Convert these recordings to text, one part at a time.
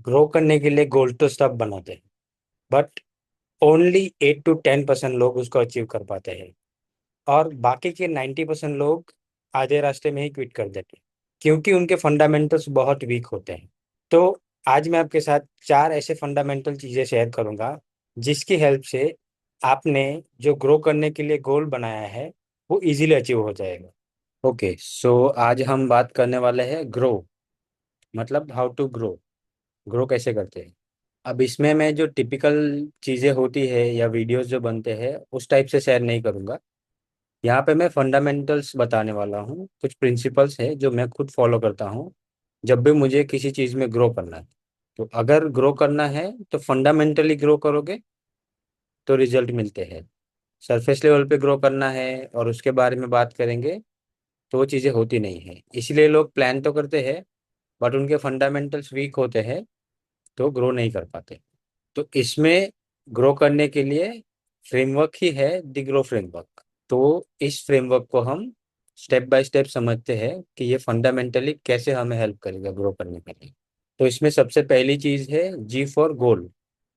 Grow करने के लिए गोल तो सब बनाते हैं, बट ओनली 8 to 10% लोग उसको अचीव कर पाते हैं। और बाकी के 90% लोग आधे रास्ते में ही क्विट कर देते हैं, क्योंकि उनके फंडामेंटल्स बहुत वीक होते हैं। तो आज मैं आपके साथ चार ऐसे फंडामेंटल चीजें शेयर करूंगा, जिसकी हेल्प से आपने जो ग्रो करने के लिए गोल बनाया है वो इजीली अचीव हो जाएगा। ओके, सो आज हम बात करने वाले हैं ग्रो, मतलब हाउ टू ग्रो, ग्रो कैसे करते हैं। अब इसमें मैं जो टिपिकल चीज़ें होती है या वीडियोस जो बनते हैं उस टाइप से शेयर नहीं करूँगा। यहाँ पे मैं फंडामेंटल्स बताने वाला हूँ, कुछ प्रिंसिपल्स है जो मैं खुद फॉलो करता हूँ जब भी मुझे किसी चीज़ में ग्रो करना है। तो अगर ग्रो करना है तो फंडामेंटली ग्रो करोगे तो रिजल्ट मिलते हैं। सरफेस लेवल पे ग्रो करना है और उसके बारे में बात करेंगे तो वो चीज़ें होती नहीं है। इसलिए लोग प्लान तो करते हैं, बट उनके फंडामेंटल्स वीक होते हैं तो ग्रो नहीं कर पाते। तो इसमें ग्रो करने के लिए फ्रेमवर्क ही है द ग्रो फ्रेमवर्क। तो इस फ्रेमवर्क को हम स्टेप बाय स्टेप समझते हैं कि ये फंडामेंटली कैसे हमें हेल्प करेगा ग्रो करने के लिए। तो इसमें सबसे पहली चीज है जी फॉर गोल।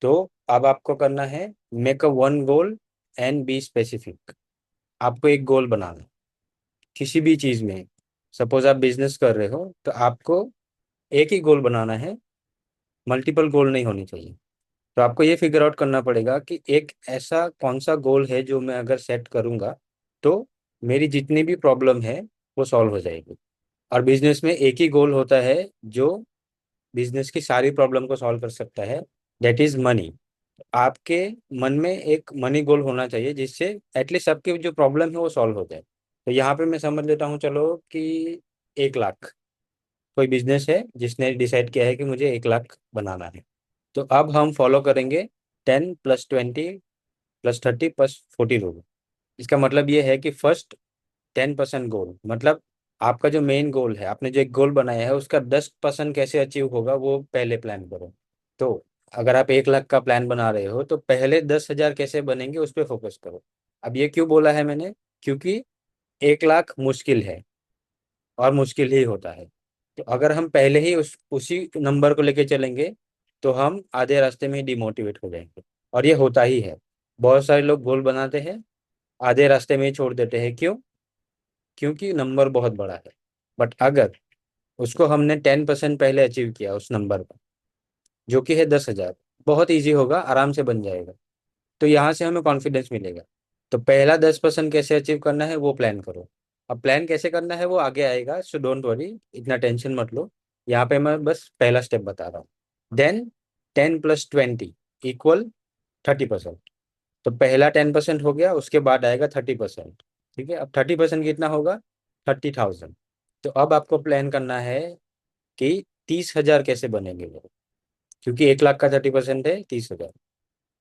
तो अब आपको करना है make a one goal and be specific. आपको एक गोल बनाना है किसी भी चीज में। सपोज आप बिजनेस कर रहे हो तो आपको एक ही गोल बनाना है, मल्टीपल गोल नहीं होनी चाहिए। तो आपको ये फिगर आउट करना पड़ेगा कि एक ऐसा कौन सा गोल है जो मैं अगर सेट करूंगा तो मेरी जितनी भी प्रॉब्लम है वो सॉल्व हो जाएगी। और बिजनेस में एक ही गोल होता है जो बिजनेस की सारी प्रॉब्लम को सॉल्व कर सकता है, दैट इज मनी। आपके मन में एक मनी गोल होना चाहिए जिससे एटलीस्ट आपकी जो प्रॉब्लम है वो सॉल्व हो जाए। तो यहाँ पे मैं समझ लेता हूँ, चलो कि 1 लाख, कोई बिजनेस है जिसने डिसाइड किया है कि मुझे 1 लाख बनाना है। तो अब हम फॉलो करेंगे 10 + 20 + 30 + 40 रूल। इसका मतलब ये है कि फर्स्ट 10% गोल, मतलब आपका जो मेन गोल है, आपने जो एक गोल बनाया है उसका 10% कैसे अचीव होगा वो पहले प्लान करो। तो अगर आप 1 लाख का प्लान बना रहे हो तो पहले 10,000 कैसे बनेंगे उस पर फोकस करो। अब ये क्यों बोला है मैंने, क्योंकि 1 लाख मुश्किल है और मुश्किल ही होता है। तो अगर हम पहले ही उसी नंबर को लेके चलेंगे तो हम आधे रास्ते में ही डिमोटिवेट हो जाएंगे। और ये होता ही है, बहुत सारे लोग गोल बनाते हैं आधे रास्ते में ही छोड़ देते हैं। क्यों? क्योंकि नंबर बहुत बड़ा है। बट अगर उसको हमने 10% पहले अचीव किया उस नंबर का, जो कि है 10,000, बहुत ईजी होगा, आराम से बन जाएगा। तो यहाँ से हमें कॉन्फिडेंस मिलेगा। तो पहला 10% कैसे अचीव करना है वो प्लान करो। अब प्लान कैसे करना है वो आगे आएगा, सो डोंट वरी, इतना टेंशन मत लो। यहाँ पे मैं बस पहला स्टेप बता रहा हूँ। देन 10 + 20 = 30%। तो पहला 10% हो गया, उसके बाद आएगा 30%। ठीक है, अब 30% कितना होगा? 30,000। तो अब आपको प्लान करना है कि 30,000 कैसे बनेंगे वो, क्योंकि 1 लाख का 30% है 30,000।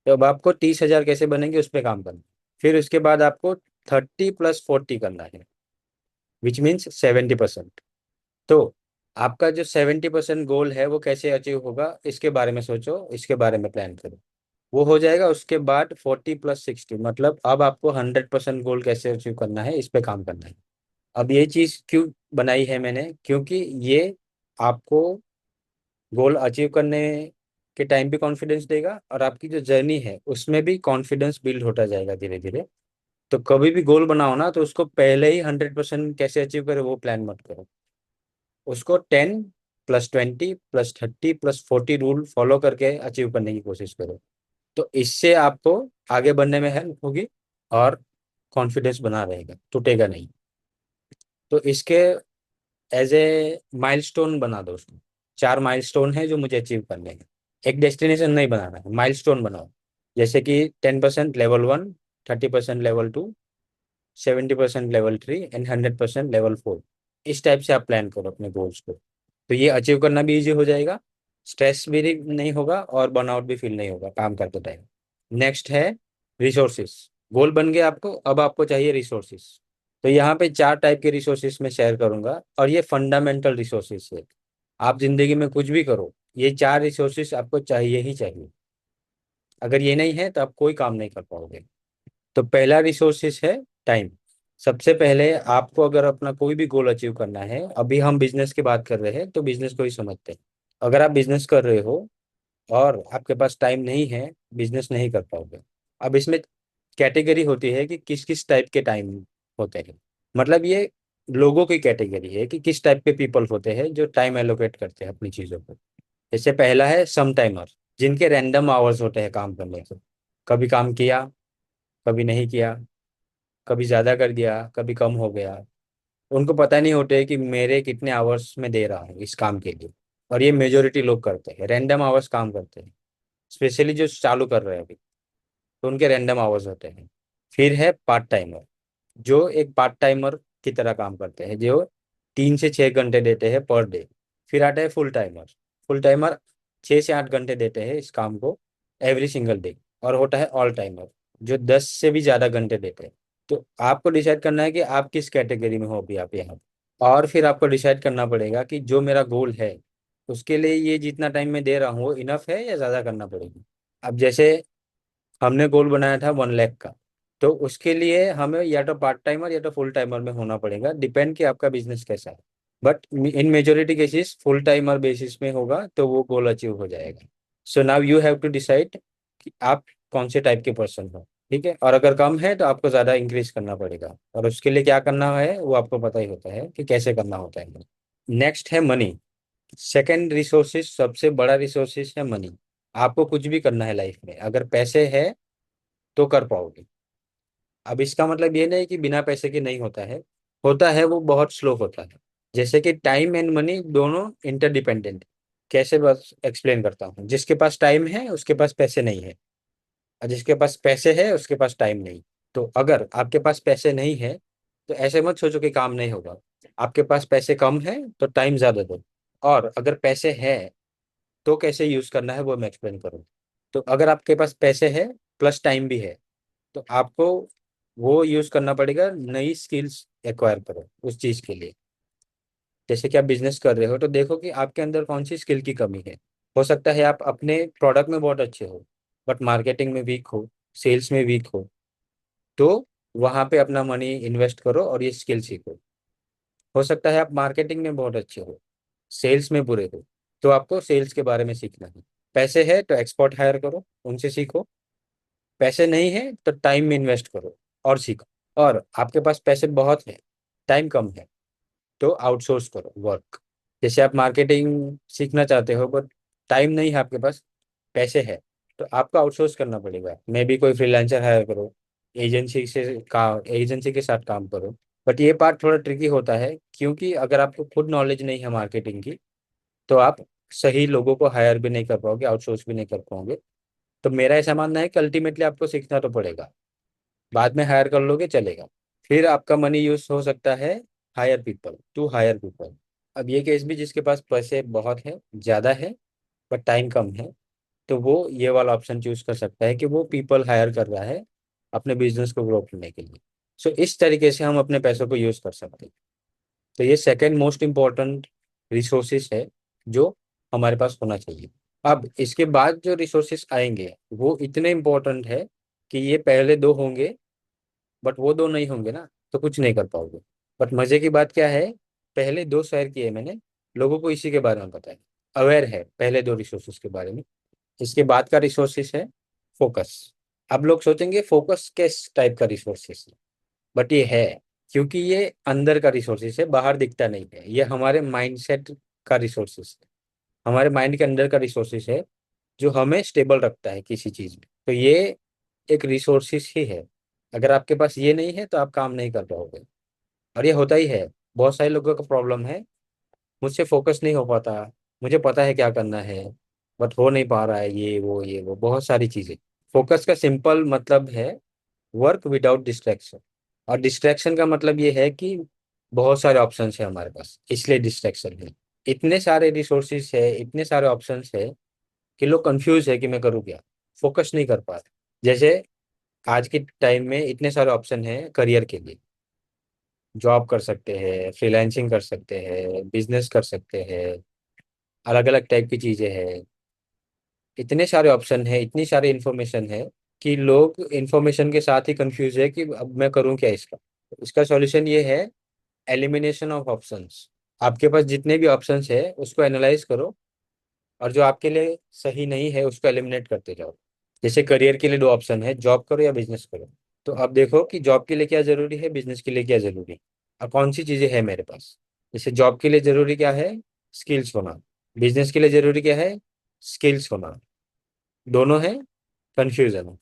तो अब आपको 30,000 कैसे बनेंगे उस पर काम करना है। फिर उसके बाद आपको 30 + 40 करना है, विच मीन्स 70%। तो आपका जो 70% गोल है वो कैसे अचीव होगा इसके बारे में सोचो, इसके बारे में प्लान करो। वो हो जाएगा, उसके बाद 40 + 60, मतलब अब आपको 100% गोल कैसे अचीव करना है इस पे काम करना है। अब ये चीज क्यों बनाई है मैंने, क्योंकि ये आपको गोल अचीव करने के टाइम भी कॉन्फिडेंस देगा और आपकी जो जर्नी है उसमें भी कॉन्फिडेंस बिल्ड होता जाएगा धीरे धीरे। तो कभी भी गोल बनाओ ना तो उसको पहले ही 100% कैसे अचीव करे वो प्लान मत करो। उसको 10 + 20 + 30 + 40 रूल फॉलो करके अचीव करने की कोशिश करो। तो इससे आपको आगे बढ़ने में हेल्प होगी और कॉन्फिडेंस बना रहेगा, टूटेगा नहीं। तो इसके एज ए माइलस्टोन बना दो उसको। 4 माइलस्टोन है जो मुझे अचीव करने हैं। एक डेस्टिनेशन नहीं बनाना है, माइलस्टोन बनाओ। जैसे कि 10% level 1, 30% level 2, 70% level 3 and 100% level 4। इस टाइप से आप प्लान करो अपने गोल्स को। तो ये अचीव करना भी इजी हो जाएगा, स्ट्रेस भी नहीं होगा और बर्नआउट भी फील नहीं होगा काम करते टाइम। नेक्स्ट है रिसोर्सेस। गोल बन गया आपको, अब आपको चाहिए रिसोर्सेस। तो यहाँ पे 4 टाइप के रिसोर्सेस मैं शेयर करूंगा और ये फंडामेंटल रिसोर्सेस है। आप जिंदगी में कुछ भी करो, ये 4 रिसोर्सेस आपको चाहिए ही चाहिए। अगर ये नहीं है तो आप कोई काम नहीं कर पाओगे। तो पहला रिसोर्सेस है टाइम। सबसे पहले आपको अगर अपना कोई भी गोल अचीव करना है, अभी हम बिजनेस की बात कर रहे हैं तो बिजनेस को ही समझते हैं। अगर आप बिजनेस कर रहे हो और आपके पास टाइम नहीं है, बिजनेस नहीं कर पाओगे। अब इसमें कैटेगरी होती है कि किस किस टाइप के टाइम होते हैं। मतलब ये लोगों की कैटेगरी है कि किस टाइप के पीपल होते हैं जो टाइम एलोकेट करते हैं अपनी चीज़ों को। जैसे पहला है सम टाइमर, जिनके रैंडम आवर्स होते हैं काम करने के। कभी काम किया, कभी नहीं किया, कभी ज़्यादा कर दिया, कभी कम हो गया। उनको पता नहीं होते कि मेरे कितने आवर्स में दे रहा हूँ इस काम के लिए। और ये मेजोरिटी लोग करते हैं, रैंडम आवर्स काम करते हैं। स्पेशली जो चालू कर रहे हैं अभी, तो उनके रैंडम आवर्स होते हैं। फिर है पार्ट टाइमर, जो एक पार्ट टाइमर की तरह काम करते हैं, जो 3 से 6 घंटे देते हैं पर डे। फिर आता है फुल टाइमर। फुल टाइमर 6 से 8 घंटे देते हैं इस काम को एवरी सिंगल डे। और होता है ऑल टाइमर, जो 10 से भी ज़्यादा घंटे देते हैं। तो आपको डिसाइड करना है कि आप किस कैटेगरी में हो अभी आप यहाँ। और फिर आपको डिसाइड करना पड़ेगा कि जो मेरा गोल है उसके लिए ये जितना टाइम मैं दे रहा हूँ वो इनफ है या ज़्यादा करना पड़ेगा। अब जैसे हमने गोल बनाया था 1 लाख का, तो उसके लिए हमें या तो पार्ट टाइमर या तो फुल टाइमर में होना पड़ेगा, डिपेंड कि आपका बिजनेस कैसा है। But in majority cases full timer basis में होगा तो वो गोल अचीव हो जाएगा। So now you have to decide कि आप कौन से टाइप के पर्सन हो। ठीक है, और अगर कम है तो आपको ज़्यादा इंक्रीज करना पड़ेगा, और उसके लिए क्या करना है वो आपको पता ही होता है कि कैसे करना होता है। नेक्स्ट है मनी। सेकेंड रिसोर्सेज, सबसे बड़ा रिसोर्सेज है मनी। आपको कुछ भी करना है लाइफ में, अगर पैसे है तो कर पाओगे। अब इसका मतलब ये नहीं कि बिना पैसे के नहीं होता है, होता है, वो बहुत स्लो होता है। जैसे कि टाइम एंड मनी दोनों इंटरडिपेंडेंट। कैसे, बस एक्सप्लेन करता हूँ। जिसके पास टाइम है उसके पास पैसे नहीं है, और जिसके पास पैसे है उसके पास टाइम नहीं। तो अगर आपके पास पैसे नहीं है तो ऐसे मत सोचो कि काम नहीं होगा। आपके पास पैसे कम है तो टाइम ज्यादा दो। और अगर पैसे है तो कैसे यूज करना है वो मैं एक्सप्लेन करूँ। तो अगर आपके पास पैसे है प्लस टाइम भी है, तो आपको वो यूज करना पड़ेगा, नई स्किल्स एक्वायर करो उस चीज के लिए। जैसे कि आप बिजनेस कर रहे हो तो देखो कि आपके अंदर कौन सी स्किल की कमी है। हो सकता है आप अपने प्रोडक्ट में बहुत अच्छे हो बट मार्केटिंग में वीक हो, सेल्स में वीक हो। तो वहां पे अपना मनी इन्वेस्ट करो और ये स्किल सीखो। हो सकता है आप मार्केटिंग में बहुत अच्छे हो, सेल्स में बुरे हो, तो आपको सेल्स के बारे में सीखना है। पैसे है तो एक्सपर्ट हायर करो, उनसे सीखो। पैसे नहीं है तो टाइम में इन्वेस्ट करो और सीखो। और आपके पास पैसे बहुत है, टाइम कम है, तो आउटसोर्स करो वर्क। जैसे आप मार्केटिंग सीखना चाहते हो बट टाइम नहीं है आपके पास, पैसे है, तो आपको आउटसोर्स करना पड़ेगा। मे भी कोई फ्रीलांसर हायर करो, एजेंसी के साथ काम करो। बट ये पार्ट थोड़ा ट्रिकी होता है, क्योंकि अगर आपको खुद नॉलेज नहीं है मार्केटिंग की तो आप सही लोगों को हायर भी नहीं कर पाओगे, आउटसोर्स भी नहीं कर पाओगे। तो मेरा ऐसा मानना है कि अल्टीमेटली आपको सीखना तो पड़ेगा, बाद में हायर कर लोगे चलेगा। फिर आपका मनी यूज हो सकता है हायर पीपल। अब ये केस भी, जिसके पास पैसे बहुत है, ज्यादा है, बट टाइम कम है, तो वो ये वाला ऑप्शन चूज कर सकता है कि वो पीपल हायर कर रहा है अपने बिजनेस को ग्रो करने के लिए। सो इस तरीके से हम अपने पैसों को यूज कर सकते हैं। तो ये सेकंड मोस्ट इम्पोर्टेंट रिसोर्सेस है जो हमारे पास होना चाहिए। अब इसके बाद जो रिसोर्सेस आएंगे वो इतने इम्पोर्टेंट है कि ये पहले दो होंगे, बट वो दो नहीं होंगे ना तो कुछ नहीं कर पाओगे। बट मजे की बात क्या है, पहले दो शेयर किए मैंने, लोगों को इसी के बारे में पता है, अवेयर है पहले दो रिसोर्सेज के बारे में। इसके बाद का रिसोर्सेज है फोकस। अब लोग सोचेंगे फोकस किस टाइप का रिसोर्सेज है, बट ये है, क्योंकि ये अंदर का रिसोर्सेज है, बाहर दिखता नहीं है। ये हमारे माइंडसेट का रिसोर्सेज है, हमारे माइंड के अंदर का रिसोर्सेज है, जो हमें स्टेबल रखता है किसी चीज में। तो ये एक रिसोर्सेज ही है। अगर आपके पास ये नहीं है तो आप काम नहीं कर पाओगे। और ये होता ही है, बहुत सारे लोगों का प्रॉब्लम है, मुझसे फोकस नहीं हो पाता, मुझे पता है क्या करना है बट हो नहीं पा रहा है, ये वो बहुत सारी चीजें। फोकस का सिंपल मतलब है वर्क विदाउट डिस्ट्रैक्शन। और डिस्ट्रैक्शन का मतलब ये है कि बहुत सारे ऑप्शंस है हमारे पास, इसलिए डिस्ट्रैक्शन है। इतने सारे रिसोर्सेज है, इतने सारे ऑप्शंस है कि लोग कंफ्यूज है कि मैं करूँ क्या, फोकस नहीं कर पा रहे। जैसे आज के टाइम में इतने सारे ऑप्शन है करियर के लिए, जॉब कर सकते हैं, फ्रीलांसिंग कर सकते हैं, बिजनेस कर सकते हैं, अलग अलग टाइप की चीजें हैं। इतने सारे ऑप्शन है, इतनी सारी इन्फॉर्मेशन है कि लोग इन्फॉर्मेशन के साथ ही कंफ्यूज है कि अब मैं करूँ क्या इसका। इसका सॉल्यूशन ये है, एलिमिनेशन ऑफ ऑप्शंस। आपके पास जितने भी ऑप्शंस है उसको एनालाइज करो और जो आपके लिए सही नहीं है उसको एलिमिनेट करते जाओ। जैसे करियर के लिए दो ऑप्शन है, जॉब करो या बिजनेस करो। तो अब देखो कि जॉब के लिए क्या जरूरी है, बिजनेस के लिए क्या जरूरी है, और कौन सी चीजें है मेरे पास। जैसे जॉब के लिए जरूरी क्या है, स्किल्स होना। बिजनेस के लिए जरूरी क्या है, स्किल्स होना। दोनों है, कंफ्यूजन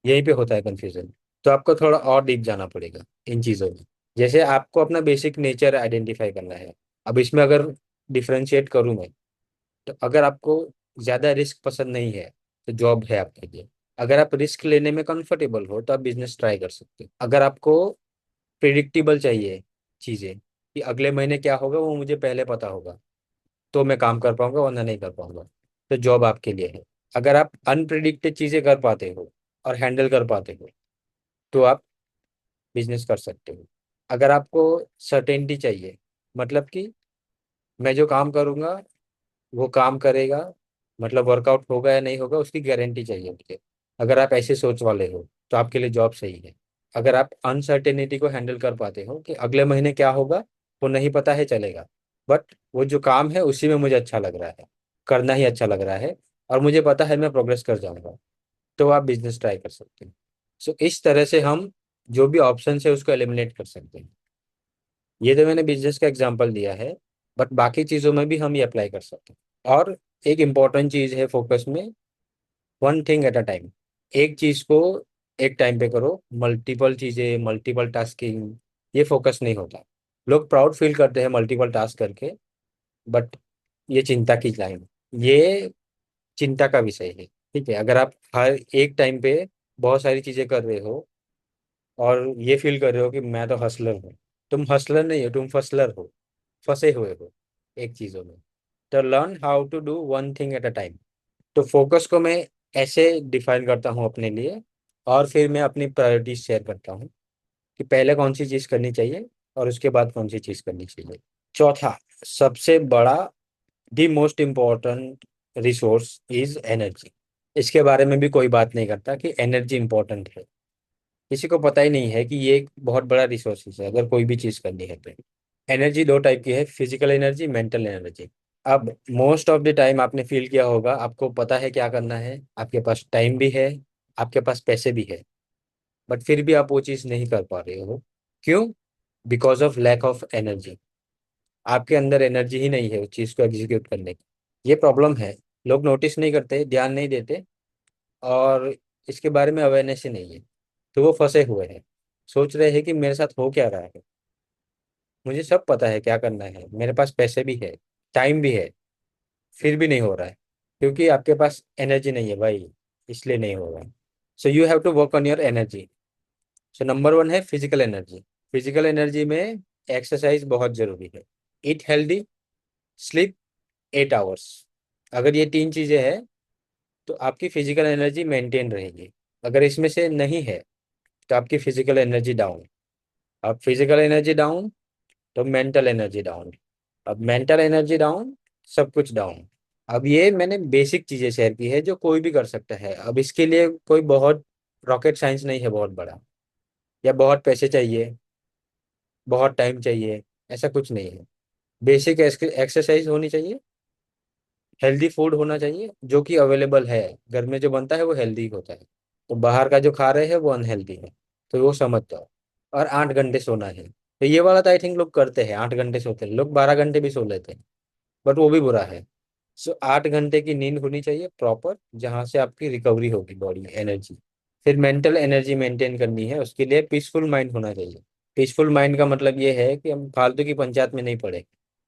यहीं पे होता है कंफ्यूजन। तो आपको थोड़ा और डीप जाना पड़ेगा इन चीज़ों में। जैसे आपको अपना बेसिक नेचर आइडेंटिफाई करना है। अब इसमें अगर डिफरेंशिएट करूँ मैं, तो अगर आपको ज़्यादा रिस्क पसंद नहीं है तो जॉब है आपके लिए। अगर आप रिस्क लेने में कंफर्टेबल हो तो आप बिजनेस ट्राई कर सकते हो। अगर आपको प्रिडिक्टेबल चाहिए चीज़ें, कि अगले महीने क्या होगा वो मुझे पहले पता होगा, तो मैं काम कर पाऊंगा वरना नहीं कर पाऊंगा, तो जॉब आपके लिए है। अगर आप अनप्रिडिक्टेड चीज़ें कर पाते हो और हैंडल कर पाते हो तो आप बिजनेस कर सकते हो। अगर आपको सर्टेनिटी चाहिए, मतलब कि मैं जो काम करूँगा वो काम करेगा, मतलब वर्कआउट होगा या नहीं होगा उसकी गारंटी चाहिए मुझे। अगर आप ऐसे सोच वाले हो तो आपके लिए जॉब सही है। अगर आप अनसर्टेनिटी को हैंडल कर पाते हो कि अगले महीने क्या होगा वो नहीं पता है चलेगा, बट वो जो काम है उसी में मुझे अच्छा लग रहा है, करना ही अच्छा लग रहा है, और मुझे पता है मैं प्रोग्रेस कर जाऊंगा, तो आप बिजनेस ट्राई कर सकते हैं। सो इस तरह से हम जो भी ऑप्शन है उसको एलिमिनेट कर सकते हैं। ये तो मैंने बिजनेस का एग्जांपल दिया है, बट बाकी चीज़ों में भी हम ये अप्लाई कर सकते हैं। और एक इम्पॉर्टेंट चीज़ है फोकस में, one thing at a time. एक चीज़ को एक टाइम पे करो, मल्टीपल चीज़ें मल्टीपल टास्किंग ये फोकस नहीं होता। लोग प्राउड फील करते हैं मल्टीपल टास्क करके, बट ये चिंता की लाइन, ये चिंता का विषय है। ठीक है, अगर आप हर एक टाइम पे बहुत सारी चीज़ें कर रहे हो और ये फील कर रहे हो कि मैं तो हसलर हूँ, तुम हसलर नहीं हो, तुम फसलर हो, फंसे हुए हो एक चीज़ों में। तो learn how to do one thing at a time. तो फोकस को मैं ऐसे डिफाइन करता हूँ अपने लिए, और फिर मैं अपनी प्रायोरिटीज शेयर करता हूँ कि पहले कौन सी चीज़ करनी चाहिए और उसके बाद कौन सी चीज़ करनी चाहिए। चौथा, सबसे बड़ा, the most important resource is energy. इसके बारे में भी कोई बात नहीं करता कि एनर्जी इंपॉर्टेंट है। किसी को पता ही नहीं है कि ये एक बहुत बड़ा रिसोर्सेज है अगर कोई भी चीज़ करनी है तो। एनर्जी दो टाइप की है, फिजिकल एनर्जी, मेंटल एनर्जी। अब मोस्ट ऑफ द टाइम आपने फील किया होगा, आपको पता है क्या करना है, आपके पास टाइम भी है, आपके पास पैसे भी है, बट फिर भी आप वो चीज़ नहीं कर पा रहे हो। क्यों? Because of lack of energy. आपके अंदर एनर्जी ही नहीं है उस चीज़ को एग्जीक्यूट करने की। ये प्रॉब्लम है। लोग नोटिस नहीं करते, ध्यान नहीं देते, और इसके बारे में अवेयरनेस ही नहीं है। तो वो फंसे हुए हैं, सोच रहे हैं कि मेरे साथ हो क्या रहा है, मुझे सब पता है क्या करना है, मेरे पास पैसे भी है, टाइम भी है, फिर भी नहीं हो रहा है। क्योंकि आपके पास एनर्जी नहीं है भाई, इसलिए नहीं हो रहा है। So you have to work on your energy. So number one है फिजिकल एनर्जी। फिजिकल एनर्जी में एक्सरसाइज बहुत जरूरी है। Eat healthy, sleep 8 hours. अगर ये तीन चीज़ें हैं तो आपकी फिजिकल एनर्जी मेंटेन रहेगी। अगर इसमें से नहीं है तो आपकी फिजिकल एनर्जी डाउन। अब फिजिकल एनर्जी डाउन तो मेंटल एनर्जी डाउन। अब मेंटल एनर्जी डाउन, सब कुछ डाउन। अब ये मैंने बेसिक चीजें शेयर की है जो कोई भी कर सकता है। अब इसके लिए कोई बहुत रॉकेट साइंस नहीं है बहुत बड़ा, या बहुत पैसे चाहिए, बहुत टाइम चाहिए, ऐसा कुछ नहीं है। बेसिक एक्सरसाइज होनी चाहिए, हेल्दी फूड होना चाहिए जो कि अवेलेबल है, घर में जो बनता है वो हेल्दी होता है, तो बाहर का जो खा रहे हैं वो अनहेल्दी है, तो वो समझ जाओ। और 8 घंटे सोना है, तो ये वाला तो आई थिंक लोग करते हैं, 8 घंटे सोते हैं लोग, 12 घंटे भी सो लेते हैं, बट वो भी बुरा है। सो 8 घंटे की नींद होनी चाहिए प्रॉपर, जहाँ से आपकी रिकवरी होगी बॉडी एनर्जी। फिर मेंटल एनर्जी मेंटेन करनी है, उसके लिए पीसफुल माइंड होना चाहिए। पीसफुल माइंड का मतलब ये है कि हम फालतू की पंचायत में नहीं पड़े।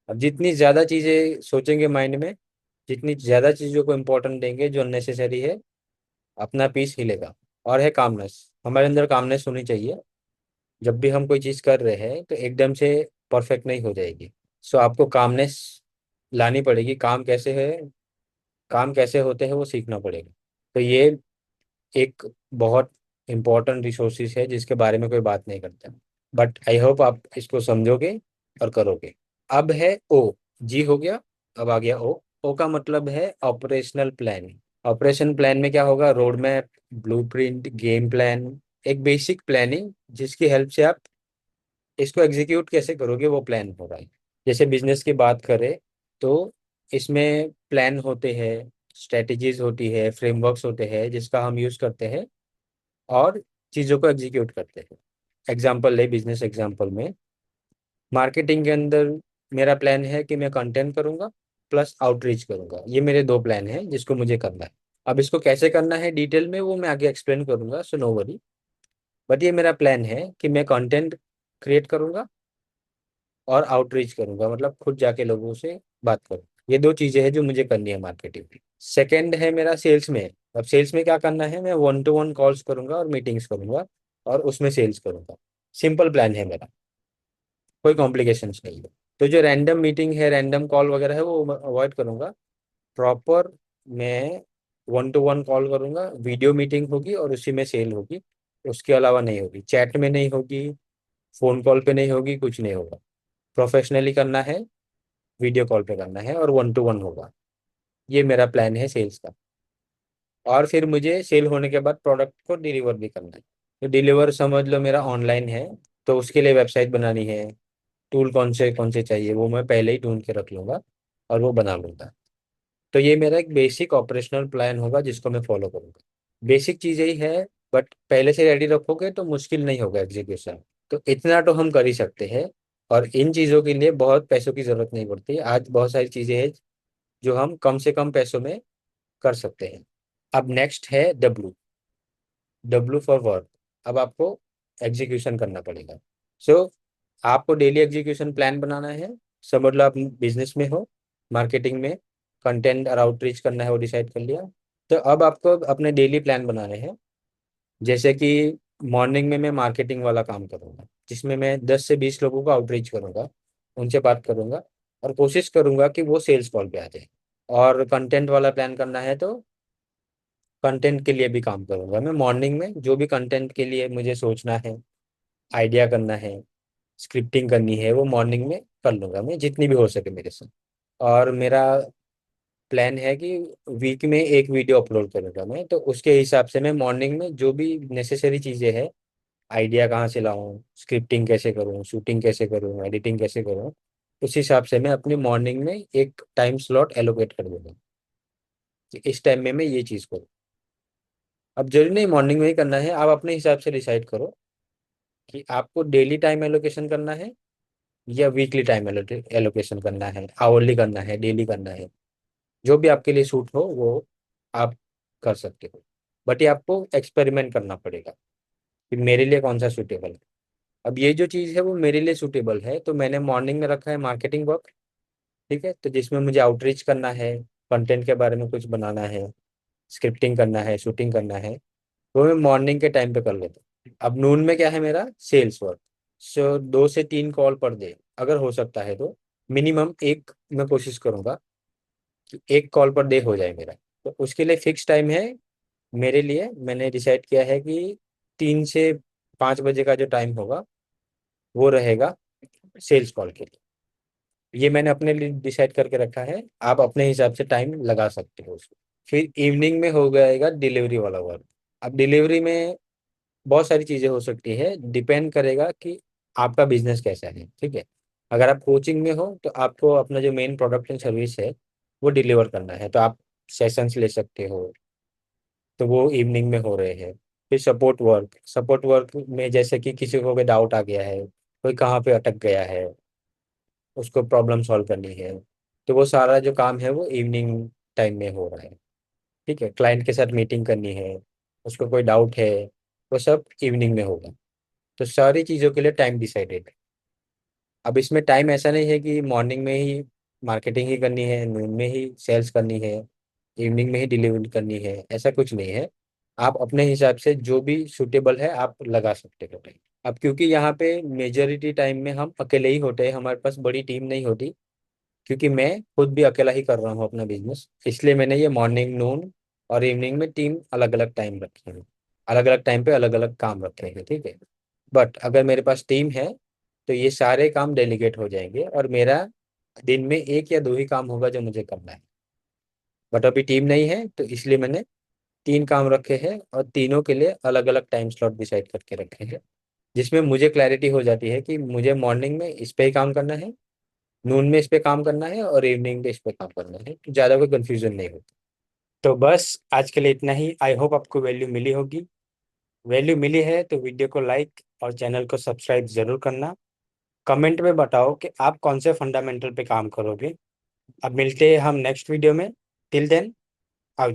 अब जितनी ज़्यादा चीज़ें सोचेंगे माइंड में, जितनी ज़्यादा चीज़ों को इम्पोर्टेंट देंगे जो नेसेसरी है, अपना पीस हिलेगा। और है कामनेस, हमारे अंदर कामनेस होनी चाहिए। जब भी हम कोई चीज़ कर रहे हैं तो एकदम से परफेक्ट नहीं हो जाएगी। सो आपको कामनेस लानी पड़ेगी। काम कैसे होते हैं वो सीखना पड़ेगा। तो ये एक बहुत इम्पोर्टेंट रिसोर्सेज है जिसके बारे में कोई बात नहीं करता, बट आई होप आप इसको समझोगे और करोगे। अब है ओ। जी हो गया, अब आ गया ओ। ओ का मतलब है ऑपरेशनल प्लान। ऑपरेशन प्लान में क्या होगा, road map, blueprint, game plan, एक बेसिक प्लानिंग जिसकी हेल्प से आप इसको एग्जीक्यूट कैसे करोगे वो प्लान होगा। जैसे बिजनेस की बात करें तो इसमें प्लान होते हैं, स्ट्रेटजीज होती है, फ्रेमवर्क्स होते हैं जिसका हम यूज़ करते हैं और चीज़ों को एग्जीक्यूट करते हैं। एग्जाम्पल ले, बिजनेस एग्जाम्पल में मार्केटिंग के अंदर मेरा प्लान है कि मैं कंटेंट करूंगा प्लस आउटरीच करूंगा। ये मेरे दो प्लान हैं जिसको मुझे करना है। अब इसको कैसे करना है डिटेल में वो मैं आगे एक्सप्लेन करूंगा, सो नो वरी। बट ये मेरा प्लान है कि मैं कंटेंट क्रिएट करूंगा और आउटरीच करूंगा, मतलब खुद जाके लोगों से बात करूँ। ये दो चीज़ें हैं जो मुझे करनी है मार्केटिंग में। सेकेंड है मेरा सेल्स में। अब सेल्स में क्या करना है, मैं वन टू वन कॉल्स करूंगा और मीटिंग्स करूंगा और उसमें सेल्स करूंगा। सिंपल प्लान है मेरा, कोई कॉम्प्लिकेशंस नहीं है। तो जो रैंडम मीटिंग है, रैंडम कॉल वगैरह है वो अवॉइड करूंगा। प्रॉपर मैं वन टू वन कॉल करूंगा, वीडियो मीटिंग होगी और उसी में सेल होगी। उसके अलावा नहीं होगी, चैट में नहीं होगी, फोन कॉल पे नहीं होगी, कुछ नहीं होगा। प्रोफेशनली करना है, वीडियो कॉल पे करना है और वन टू वन होगा। ये मेरा प्लान है सेल्स का। और फिर मुझे सेल होने के बाद प्रोडक्ट को डिलीवर भी करना है। तो डिलीवर समझ लो मेरा ऑनलाइन है, तो उसके लिए वेबसाइट बनानी है। टूल कौन से चाहिए वो मैं पहले ही ढूंढ के रख लूंगा और वो बना लूंगा। तो ये मेरा एक बेसिक ऑपरेशनल प्लान होगा जिसको मैं फॉलो करूंगा। बेसिक चीज़ें ही है, बट पहले से रेडी रखोगे तो मुश्किल नहीं होगा एग्जीक्यूशन। तो इतना तो हम कर ही सकते हैं। और इन चीज़ों के लिए बहुत पैसों की ज़रूरत नहीं पड़ती। आज बहुत सारी चीज़ें हैं जो हम कम से कम पैसों में कर सकते हैं। अब नेक्स्ट है डब्लू। W for work. अब आपको एग्जीक्यूशन करना पड़ेगा। सो आपको डेली एग्जीक्यूशन प्लान बनाना है। समझ लो आप बिजनेस में हो, मार्केटिंग में कंटेंट और आउटरीच करना है वो डिसाइड कर लिया। तो अब आपको अपने डेली प्लान बनाने हैं। जैसे कि मॉर्निंग में मैं मार्केटिंग वाला काम करूंगा जिसमें मैं 10 से 20 लोगों को आउटरीच करूंगा, उनसे बात करूंगा और कोशिश करूंगा कि वो सेल्स कॉल पे आ जाए। और कंटेंट वाला प्लान करना है तो कंटेंट के लिए भी काम करूंगा मैं मॉर्निंग में। जो भी कंटेंट के लिए मुझे सोचना है, आइडिया करना है, स्क्रिप्टिंग करनी है, वो मॉर्निंग में कर लूंगा मैं जितनी भी हो सके मेरे से। और मेरा प्लान है कि वीक में एक वीडियो अपलोड करूंगा मैं। तो उसके हिसाब से मैं मॉर्निंग में जो भी नेसेसरी चीज़ें हैं, आइडिया कहाँ से लाऊं, स्क्रिप्टिंग कैसे करूं, शूटिंग कैसे करूं, एडिटिंग कैसे करूं, उस हिसाब से मैं अपनी मॉर्निंग में एक टाइम स्लॉट एलोकेट कर दूंगा कि इस टाइम में मैं ये चीज़ करूँ। अब जरूरी नहीं मॉर्निंग में ही करना है, आप अपने हिसाब से डिसाइड करो कि आपको डेली टाइम एलोकेशन करना है या वीकली टाइम एलोकेशन करना है, आवरली करना है, डेली करना है। जो भी आपके लिए सूट हो वो आप कर सकते हो। बट ये आपको एक्सपेरिमेंट करना पड़ेगा कि मेरे लिए कौन सा सूटेबल है। अब ये जो चीज़ है वो मेरे लिए सूटेबल है, तो मैंने मॉर्निंग में रखा है मार्केटिंग वर्क। ठीक है, तो जिसमें मुझे आउटरीच करना है, कंटेंट के बारे में कुछ बनाना है, स्क्रिप्टिंग करना है, शूटिंग करना है, वो मैं मॉर्निंग के टाइम पे कर लेता हूँ। अब नून में क्या है मेरा सेल्स वर्क। सो 2 से 3 कॉल पर डे अगर हो सकता है तो मिनिमम एक मैं कोशिश करूंगा कि एक कॉल पर डे हो जाए मेरा। तो उसके लिए फिक्स टाइम है मेरे लिए। मैंने डिसाइड किया है कि 3 से 5 बजे का जो टाइम होगा वो रहेगा सेल्स कॉल के लिए। ये मैंने अपने लिए डिसाइड करके रखा है, आप अपने हिसाब से टाइम लगा सकते हो उसको। फिर इवनिंग में हो जाएगा डिलीवरी वाला वर्क। अब डिलीवरी में बहुत सारी चीज़ें हो सकती है, डिपेंड करेगा कि आपका बिजनेस कैसा है। ठीक है, अगर आप कोचिंग में हो तो आपको अपना जो मेन प्रोडक्ट एंड सर्विस है वो डिलीवर करना है, तो आप सेशंस ले सकते हो, तो वो इवनिंग में हो रहे हैं। फिर सपोर्ट वर्क में जैसे कि किसी को कोई डाउट आ गया है, कोई कहाँ पे अटक गया है, उसको प्रॉब्लम सॉल्व करनी है, तो वो सारा जो काम है वो इवनिंग टाइम में हो रहा है। ठीक है, क्लाइंट के साथ मीटिंग करनी है, उसको कोई डाउट है, वो सब इवनिंग में होगा। तो सारी चीज़ों के लिए टाइम डिसाइडेड है। अब इसमें टाइम ऐसा नहीं है कि मॉर्निंग में ही मार्केटिंग ही करनी है, नून में ही सेल्स करनी है, इवनिंग में ही डिलीवरी करनी है, ऐसा कुछ नहीं है। आप अपने हिसाब से जो भी सूटेबल है आप लगा सकते हो टाइम। अब क्योंकि यहाँ पे मेजोरिटी टाइम में हम अकेले ही होते हैं, हमारे पास बड़ी टीम नहीं होती, क्योंकि मैं खुद भी अकेला ही कर रहा हूँ अपना बिजनेस, इसलिए मैंने ये मॉर्निंग, नून और इवनिंग में टीम अलग अलग टाइम रखे हैं। अलग अलग टाइम पे अलग अलग काम रखे हैं। ठीक है, बट अगर मेरे पास टीम है तो ये सारे काम डेलीगेट हो जाएंगे और मेरा दिन में एक या दो ही काम होगा जो मुझे करना है। बट अभी टीम नहीं है तो इसलिए मैंने 3 काम रखे हैं और तीनों के लिए अलग अलग टाइम स्लॉट डिसाइड करके रखे हैं, जिसमें मुझे क्लैरिटी हो जाती है कि मुझे मॉर्निंग में इस पे ही काम करना है, नून में इस पे काम करना है और इवनिंग पे इस पे काम करना है, तो ज़्यादा कोई कंफ्यूजन नहीं होती। तो बस आज के लिए इतना ही। आई होप आपको वैल्यू मिली होगी। वैल्यू मिली है तो वीडियो को लाइक और चैनल को सब्सक्राइब जरूर करना। कमेंट में बताओ कि आप कौन से फंडामेंटल पे काम करोगे। अब मिलते हैं हम नेक्स्ट वीडियो में। टिल देन, आओ।